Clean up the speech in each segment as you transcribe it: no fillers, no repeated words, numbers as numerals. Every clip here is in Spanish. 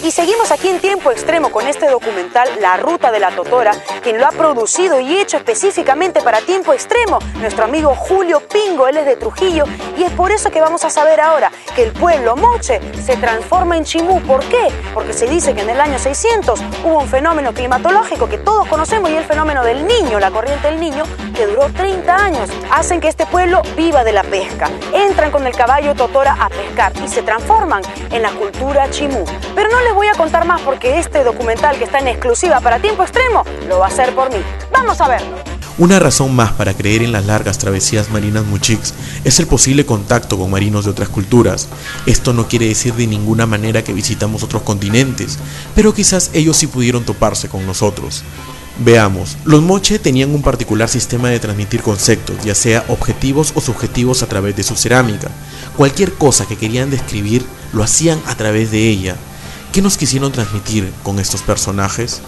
Y seguimos aquí en Tiempo Extremo con este documental La Ruta de la Totora, quien lo ha producido y hecho específicamente para Tiempo Extremo, nuestro amigo Julio Pingo. Él es de Trujillo y es por eso que vamos a saber ahora que el pueblo moche se transforma en chimú. ¿Por qué? Porque se dice que en el año 600 hubo un fenómeno climatológico que todos conocemos y el fenómeno del Niño, la corriente del Niño, que duró 30 años. Hacen que este pueblo viva de la pesca. Entran con el caballo totora a pescar y se transforman en la cultura chimú. Pero no les voy a contar más porque este documental, que está en exclusiva para Tiempo Extremo, lo va a hacer por mí. ¡Vamos a verlo! Una razón más para creer en las largas travesías marinas mochics es el posible contacto con marinos de otras culturas. Esto no quiere decir de ninguna manera que visitamos otros continentes, pero quizás ellos sí pudieron toparse con nosotros. Veamos, los moche tenían un particular sistema de transmitir conceptos, ya sea objetivos o subjetivos, a través de su cerámica. Cualquier cosa que querían describir, lo hacían a través de ella. ¿Qué nos quisieron transmitir con estos personajes?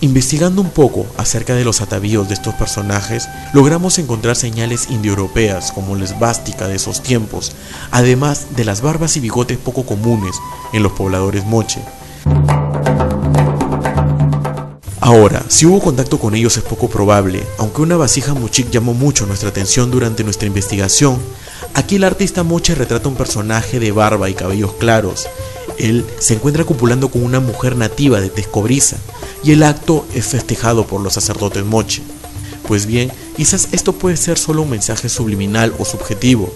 Investigando un poco acerca de los atavíos de estos personajes, logramos encontrar señales indoeuropeas como la esvástica de esos tiempos, además de las barbas y bigotes poco comunes en los pobladores moche. Ahora, si hubo contacto con ellos es poco probable, aunque una vasija mochic llamó mucho nuestra atención durante nuestra investigación. Aquí el artista moche retrata un personaje de barba y cabellos claros. Él se encuentra copulando con una mujer nativa de tez cobriza, y el acto es festejado por los sacerdotes moche. Pues bien, quizás esto puede ser solo un mensaje subliminal o subjetivo,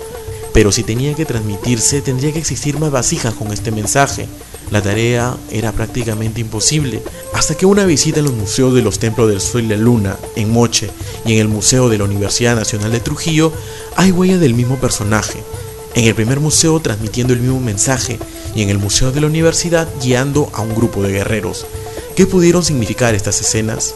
pero si tenía que transmitirse, tendría que existir más vasijas con este mensaje. La tarea era prácticamente imposible, hasta que una visita en los museos de los Templos del Sol y la Luna, en Moche, y en el Museo de la Universidad Nacional de Trujillo, hay huella del mismo personaje. En el primer museo transmitiendo el mismo mensaje, y en el Museo de la Universidad guiando a un grupo de guerreros. ¿Qué pudieron significar estas escenas?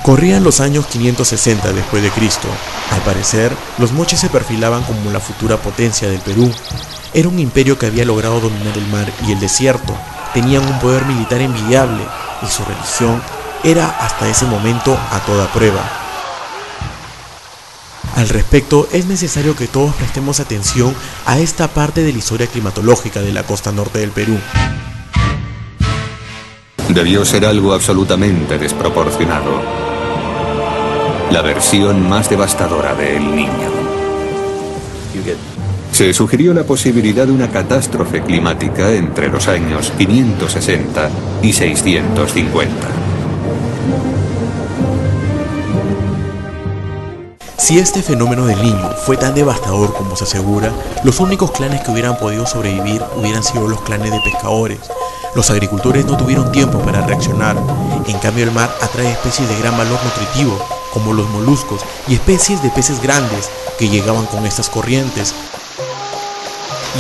Corrían los años 560 después de Cristo. Al parecer, los moches se perfilaban como la futura potencia del Perú. Era un imperio que había logrado dominar el mar y el desierto. Tenían un poder militar envidiable y su religión era hasta ese momento a toda prueba. Al respecto, es necesario que todos prestemos atención a esta parte de la historia climatológica de la costa norte del Perú. Debió ser algo absolutamente desproporcionado. La versión más devastadora de El Niño. Se sugirió la posibilidad de una catástrofe climática entre los años 560 y 650. Si este fenómeno del Niño fue tan devastador como se asegura, los únicos clanes que hubieran podido sobrevivir hubieran sido los clanes de pescadores. Los agricultores no tuvieron tiempo para reaccionar. En cambio, el mar atrae especies de gran valor nutritivo, como los moluscos, y especies de peces grandes que llegaban con estas corrientes.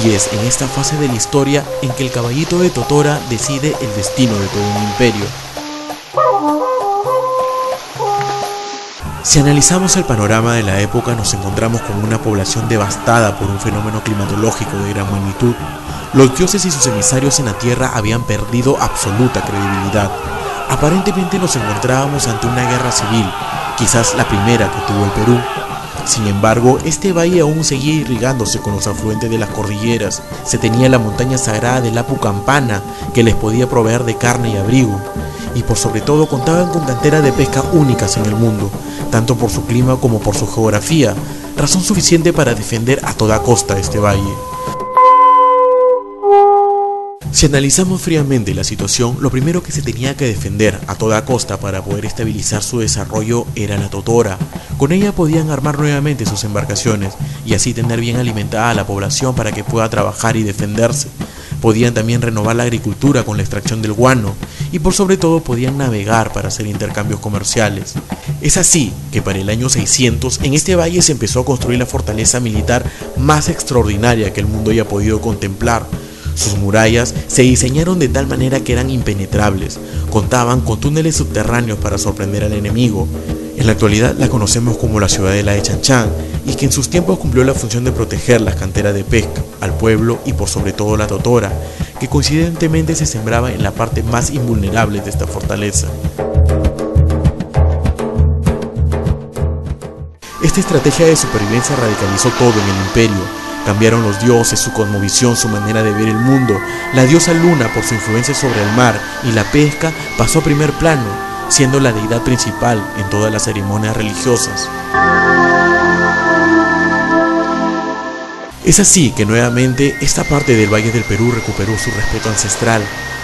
Y es en esta fase de la historia en que el caballito de Totora decide el destino de todo un imperio. Si analizamos el panorama de la época, nos encontramos con una población devastada por un fenómeno climatológico de gran magnitud. Los dioses y sus emisarios en la tierra habían perdido absoluta credibilidad. Aparentemente nos encontrábamos ante una guerra civil, quizás la primera que tuvo el Perú. Sin embargo, este valle aún seguía irrigándose con los afluentes de las cordilleras. Se tenía la montaña sagrada del Apu Campana, que les podía proveer de carne y abrigo. Y por sobre todo contaban con canteras de pesca únicas en el mundo, tanto por su clima como por su geografía, razón suficiente para defender a toda costa este valle. Si analizamos fríamente la situación, lo primero que se tenía que defender a toda costa para poder estabilizar su desarrollo era la totora. Con ella podían armar nuevamente sus embarcaciones y así tener bien alimentada a la población para que pueda trabajar y defenderse. Podían también renovar la agricultura con la extracción del guano y por sobre todo podían navegar para hacer intercambios comerciales. Es así que para el año 600 en este valle se empezó a construir la fortaleza militar más extraordinaria que el mundo haya podido contemplar. Sus murallas se diseñaron de tal manera que eran impenetrables, contaban con túneles subterráneos para sorprender al enemigo. En la actualidad la conocemos como la Ciudadela de Chanchán y que en sus tiempos cumplió la función de proteger las canteras de pesca, al pueblo y por sobre todo la totora, que coincidentemente se sembraba en la parte más invulnerable de esta fortaleza. Esta estrategia de supervivencia radicalizó todo en el imperio. Cambiaron los dioses, su cosmovisión, su manera de ver el mundo. La diosa Luna, por su influencia sobre el mar y la pesca, pasó a primer plano, siendo la deidad principal en todas las ceremonias religiosas. Es así que nuevamente esta parte del Valle del Perú recuperó su respeto ancestral.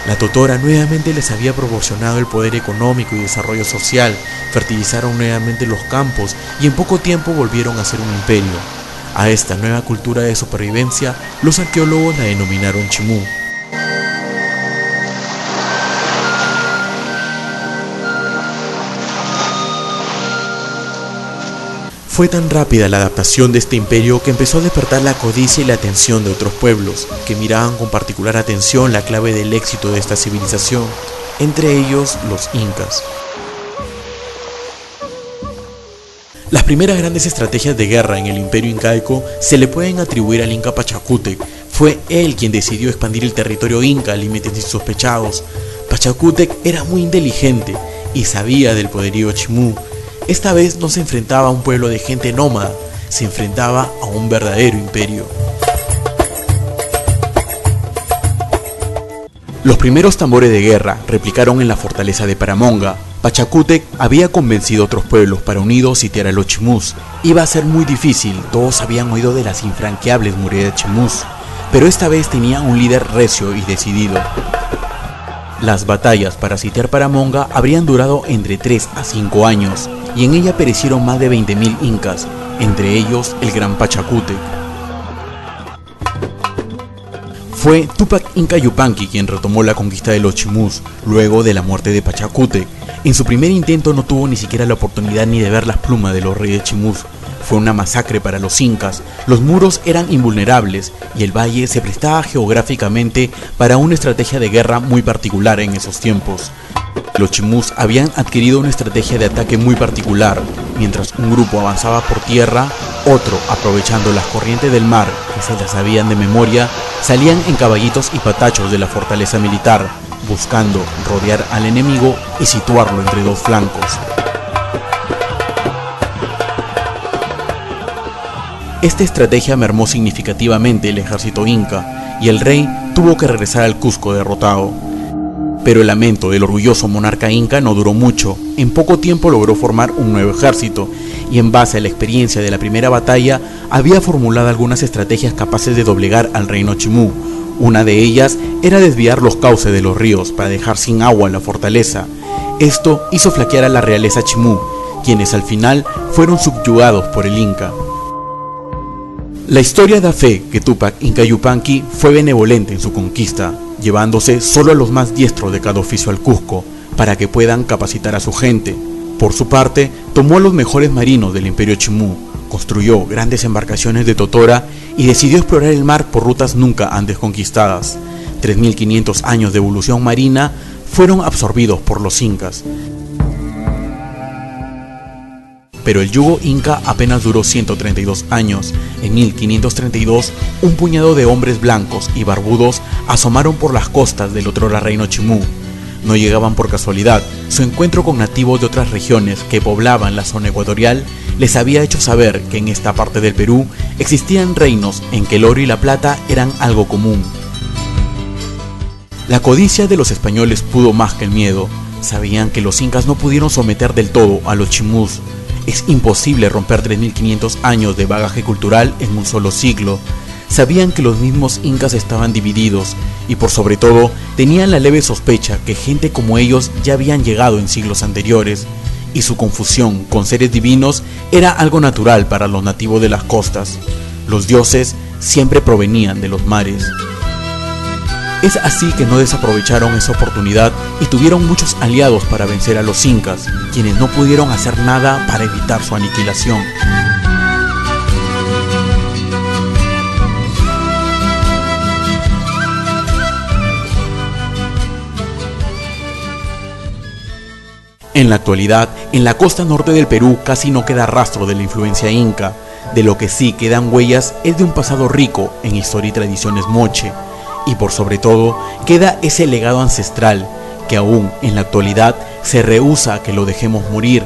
La totora nuevamente les había proporcionado el poder económico y desarrollo social, fertilizaron nuevamente los campos y en poco tiempo volvieron a ser un imperio. A esta nueva cultura de supervivencia, los arqueólogos la denominaron Chimú. Fue tan rápida la adaptación de este imperio que empezó a despertar la codicia y la atención de otros pueblos, que miraban con particular atención la clave del éxito de esta civilización, entre ellos los incas. Las primeras grandes estrategias de guerra en el imperio incaico se le pueden atribuir al inca Pachacútec. Fue él quien decidió expandir el territorio inca a límites insospechados. Pachacútec era muy inteligente y sabía del poderío Chimú. Esta vez no se enfrentaba a un pueblo de gente nómada, se enfrentaba a un verdadero imperio. Los primeros tambores de guerra replicaron en la fortaleza de Paramonga. Pachacútec había convencido a otros pueblos para unidos sitiar a los chimús. Iba a ser muy difícil, todos habían oído de las infranqueables murallas chimús, pero esta vez tenía un líder recio y decidido. Las batallas para sitiar Paramonga habrían durado entre 3 a 5 años, y en ella perecieron más de 20.000 incas, entre ellos el gran Pachacútec. Fue Túpac Inca Yupanqui quien retomó la conquista de los chimús, luego de la muerte de Pachacútec. En su primer intento no tuvo ni siquiera la oportunidad ni de ver las plumas de los reyes chimús. Fue una masacre para los incas, los muros eran invulnerables y el valle se prestaba geográficamente para una estrategia de guerra muy particular en esos tiempos. Los chimús habían adquirido una estrategia de ataque muy particular. Mientras un grupo avanzaba por tierra, otro, aprovechando las corrientes del mar que se las sabían de memoria, salían en caballitos y patachos de la fortaleza militar, buscando rodear al enemigo y situarlo entre dos flancos. Esta estrategia mermó significativamente el ejército inca y el rey tuvo que regresar al Cusco derrotado. Pero el lamento del orgulloso monarca inca no duró mucho. En poco tiempo logró formar un nuevo ejército y en base a la experiencia de la primera batalla había formulado algunas estrategias capaces de doblegar al reino chimú. Una de ellas era desviar los cauces de los ríos para dejar sin agua la fortaleza. Esto hizo flaquear a la realeza chimú, quienes al final fueron subyugados por el inca. La historia da fe que Túpac Inca Yupanqui fue benevolente en su conquista, llevándose solo a los más diestros de cada oficio al Cusco, para que puedan capacitar a su gente. Por su parte, tomó a los mejores marinos del imperio chimú, construyó grandes embarcaciones de totora y decidió explorar el mar por rutas nunca antes conquistadas. 3.500 años de evolución marina fueron absorbidos por los incas. Pero el yugo inca apenas duró 132 años. En 1532, un puñado de hombres blancos y barbudos asomaron por las costas del otrora reino chimú. No llegaban por casualidad, su encuentro con nativos de otras regiones que poblaban la zona ecuatorial les había hecho saber que en esta parte del Perú existían reinos en que el oro y la plata eran algo común. La codicia de los españoles pudo más que el miedo. Sabían que los incas no pudieron someter del todo a los chimús. Es imposible romper 3.500 años de bagaje cultural en un solo siglo. Sabían que los mismos incas estaban divididos y por sobre todo tenían la leve sospecha que gente como ellos ya habían llegado en siglos anteriores y su confusión con seres divinos era algo natural para los nativos de las costas. Los dioses siempre provenían de los mares. Es así que no desaprovecharon esa oportunidad y tuvieron muchos aliados para vencer a los incas, quienes no pudieron hacer nada para evitar su aniquilación. En la actualidad, en la costa norte del Perú casi no queda rastro de la influencia inca. De lo que sí quedan huellas es de un pasado rico en historia y tradiciones moche. Y por sobre todo, queda ese legado ancestral que aún en la actualidad se rehúsa a que lo dejemos morir.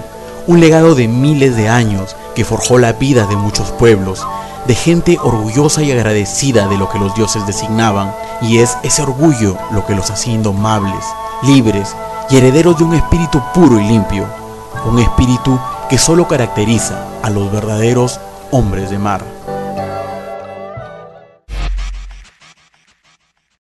Un legado de miles de años que forjó la vida de muchos pueblos, de gente orgullosa y agradecida de lo que los dioses designaban, y es ese orgullo lo que los hacía indomables, libres y herederos de un espíritu puro y limpio, un espíritu que solo caracteriza a los verdaderos hombres de mar.